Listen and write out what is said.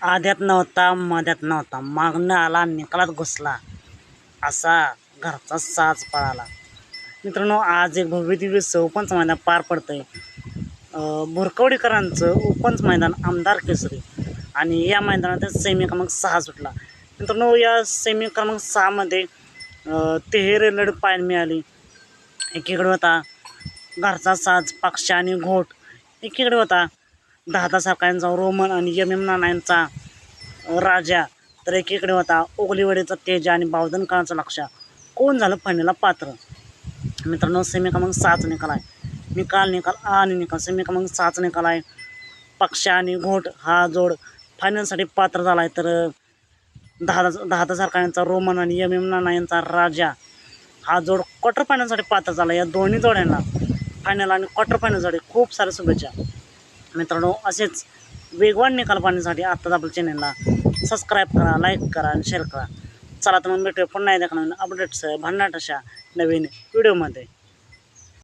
आध्यात नव्हता मध्यात नव्हता, मागणं आला निकालात घुसला, असा घरचा साज पळाला. मित्रांनो, आज एक भव्य दिव्य ओपनचं मैदान पार पडतंय. भुरकवडीकरांचं ओपनचं मैदान आमदार केसरी आणि या मैदानात सेमी क्रमांक 6 सुटला. मित्रांनो, या सेमी क्रमांक 6मध्ये तेहेरी लढत पाहायला मिळाली. एकीकडे होता घरचा साज पक्ष आणि घोट, एकीकडे होता दादा सारख्यांचा रोमन आणि MM नाना यांचा राजा, तर एकीकडे होता ओगलीवाडीचा तेजा आणि बावधनकरांचा लक्ष. कोण झालं फायनलला पात्र? मित्रांनो, सेमी क्रमांक 6चा निकाल आहे. निकाल सेमी क्रमांक 6चा निकाल आहे. पक्ष आणि घोट हा जोड फायनलसाठी पात्र झाला आहे, तर दादा सारख्यांचा रोमन आणि MM नाना यांचा राजा हा जोड क्वार्टर फायनलसाठी पात्र झाला. या दोन्ही जोड्यांना फायनल आणि क्वार्टर फायनलसाठी खूप साऱ्या शुभेच्छा. मित्रांनो, असेच वेगवान निकाल पाहण्यासाठी आत्ताच आपल्या चॅनलला सबस्क्राईब करा, लाईक करा आणि शेअर करा. चला तर मग भेटूया पुन्हा एकदा अपडेट्स भन्नाट अशा नवीन व्हिडिओमध्ये.